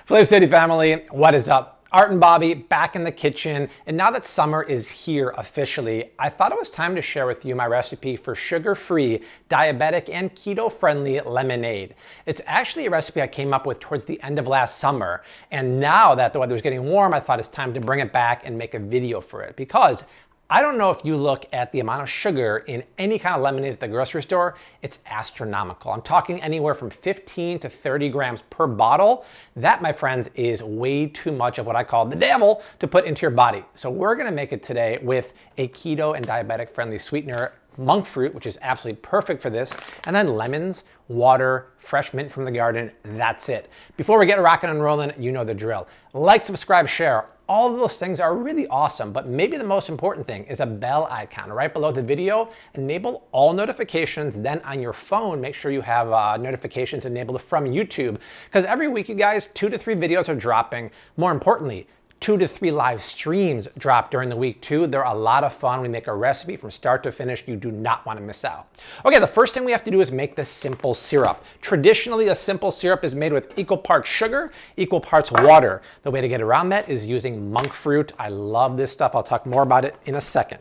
Flavor City family, what is up? Art and Bobby back in the kitchen, and now that summer is here officially, I thought it was time to share with you my recipe for sugar-free, diabetic, and keto-friendly lemonade. It's actually a recipe I came up with towards the end of last summer, and now that the weather is getting warm, I thought it's time to bring it back and make a video for it, because I don't know if you look at the amount of sugar in any kind of lemonade at the grocery store, it's astronomical. I'm talking anywhere from 15 to 30 grams per bottle. That, my friends, is way too much of what I call the devil to put into your body. So we're gonna make it today with a keto and diabetic friendly sweetener, monk fruit, which is absolutely perfect for this, and then lemons, water, fresh mint from the garden, that's it. Before we get rocking and rolling, you know the drill. Like, subscribe, share. All of those things are really awesome, but maybe the most important thing is a bell icon right below the video. Enable all notifications, then on your phone, make sure you have notifications enabled from YouTube, because every week, you guys, 2 to 3 videos are dropping. More importantly, 2 to 3 live streams drop during the week too. They're a lot of fun. We make a recipe from start to finish. You do not want to miss out. Okay, the first thing we have to do is make the simple syrup. Traditionally, a simple syrup is made with equal parts sugar, equal parts water. The way to get around that is using monk fruit. I love this stuff. I'll talk more about it in a second.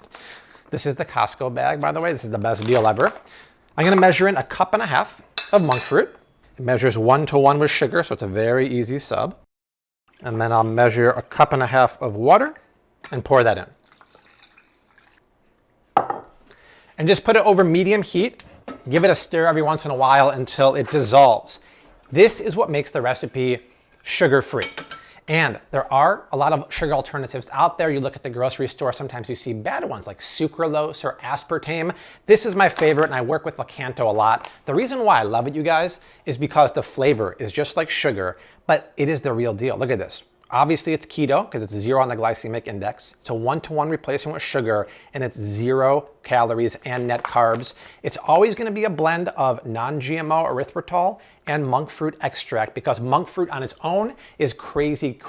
This is the Costco bag, by the way. This is the best deal ever. I'm going to measure in 1.5 cups of monk fruit. It measures 1 to 1 with sugar, so it's a very easy sub. And then I'll measure 1.5 cups of water and pour that in. And just put it over medium heat. Give it a stir every once in a while until it dissolves. This is what makes the recipe sugar-free. And there are a lot of sugar alternatives out there. You look at the grocery store, sometimes you see bad ones like sucralose or aspartame. This is my favorite, and I work with Lakanto a lot. The reason why I love it, you guys, is because the flavor is just like sugar, but it is the real deal. Look at this. Obviously, it's keto because it's 0 on the glycemic index. It's a 1-to-1 replacement with sugar, and it's 0 calories and net carbs. It's always going to be a blend of non-GMO erythritol and monk fruit extract, because monk fruit on its own is crazy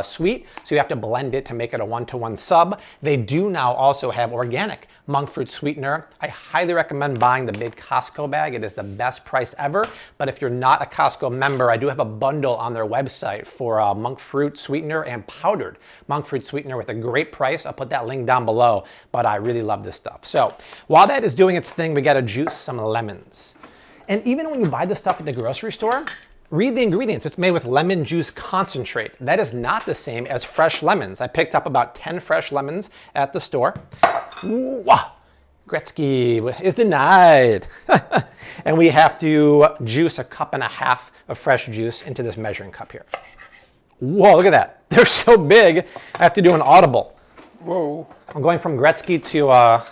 sweet. So you have to blend it to make it a 1-to-1 sub. They do now also have organic monk fruit sweetener. I highly recommend buying the big Costco bag. It is the best price ever. But if you're not a Costco member, I do have a bundle on their website for monk fruit sweetener and powdered monk fruit sweetener with a great price. I'll put that link down below, but I really love this stuff. So while that is doing its thing, we got to juice some lemons. And even when you buy this stuff at the grocery store, read the ingredients. It's made with lemon juice concentrate. That is not the same as fresh lemons. I picked up about 10 fresh lemons at the store. Wow. Gretzky is denied. And we have to juice 1.5 cups of fresh juice into this measuring cup here. Whoa, look at that. They're so big, I have to do an audible. Whoa. I'm going from Gretzky to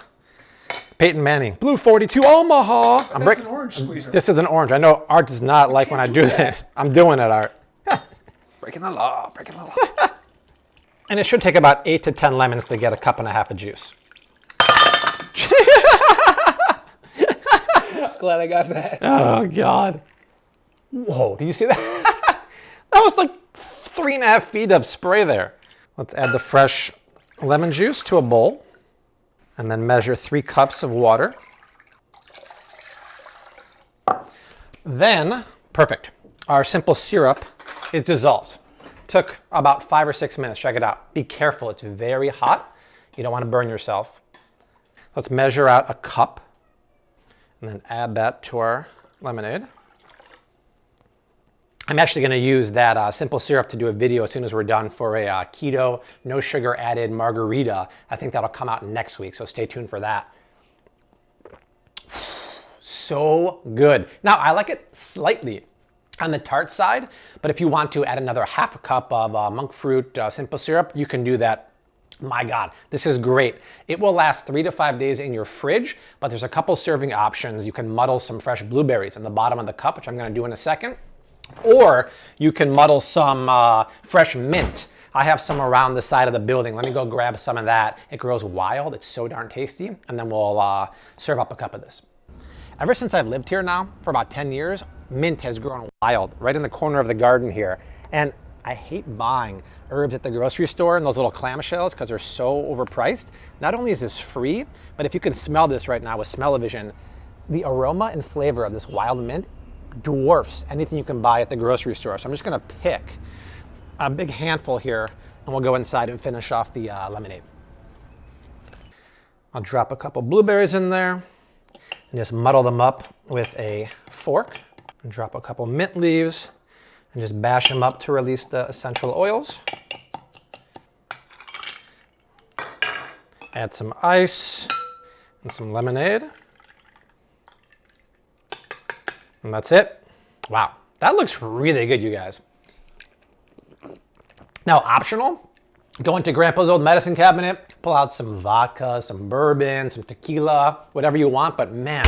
Peyton Manning. Blue 42 Omaha. That's an orange squeezer. This is an orange. I know Art does not like when I do this. I'm doing it, Art. Breaking the law, breaking the law. And it should take about 8 to 10 lemons to get 1.5 cups of juice. Glad I got that. Oh, God. Whoa, did you see that? That was like 3.5 feet of spray there. Let's add the fresh lemon juice to a bowl. And then measure 3 cups of water. Then, perfect. Our simple syrup is dissolved. Took about 5 or 6 minutes. Check it out. Be careful. It's very hot. You don't want to burn yourself. Let's measure out 1 cup and then add that to our lemonade. I'm actually going to use that simple syrup to do a video as soon as we're done for a keto, no sugar added margarita. I think that'll come out next week, so stay tuned for that. So good. Now, I like it slightly on the tart side, but if you want to add another 1/2 cup of monk fruit simple syrup, you can do that. My God, this is great. It will last 3 to 5 days in your fridge, but there's a couple serving options. You can muddle some fresh blueberries in the bottom of the cup, which I'm going to do in a second. Or you can muddle some fresh mint. I have some around the side of the building. Let me go grab some of that. It grows wild. It's so darn tasty. And then we'll serve up a cup of this. Ever since I've lived here now for about 10 years, mint has grown wild right in the corner of the garden here. And I hate buying herbs at the grocery store in those little clamshells because they're so overpriced. Not only is this free, but if you can smell this right now with smell-o-vision, the aroma and flavor of this wild mint dwarfs anything you can buy at the grocery store. So I'm just gonna pick a big handful here and we'll go inside and finish off the lemonade. I'll drop a couple blueberries in there and just muddle them up with a fork. And drop a couple mint leaves and just bash them up to release the essential oils. Add some ice and some lemonade. And that's it. Wow, that looks really good, you guys. Now, optional, go into Grandpa's old medicine cabinet, pull out some vodka, some bourbon, some tequila, whatever you want. But man,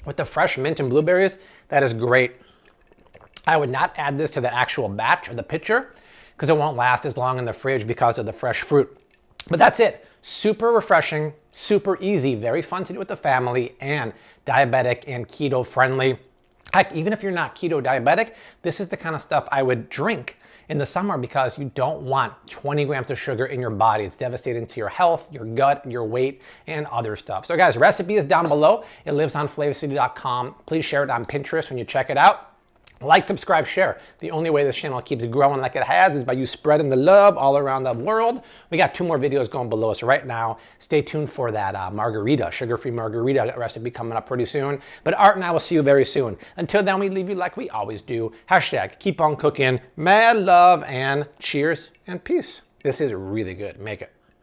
with the fresh mint and blueberries, that is great. I would not add this to the actual batch or the pitcher because it won't last as long in the fridge because of the fresh fruit. But that's it. Super refreshing, super easy, very fun to do with the family, and diabetic and keto friendly. Heck, even if you're not keto diabetic, this is the kind of stuff I would drink in the summer because you don't want 20 grams of sugar in your body. It's devastating to your health, your gut, your weight, and other stuff. So guys, recipe is down below. It lives on flavorcity.com. Please share it on Pinterest when you check it out. Like, subscribe, share. The only way this channel keeps growing like it has is by you spreading the love all around the world. We got 2 more videos going below. So right now, stay tuned for that margarita, sugar-free margarita recipe coming up pretty soon. But Art and I will see you very soon. Until then, we leave you like we always do. Hashtag keep on cooking, mad love, and cheers and peace. This is really good. Make it.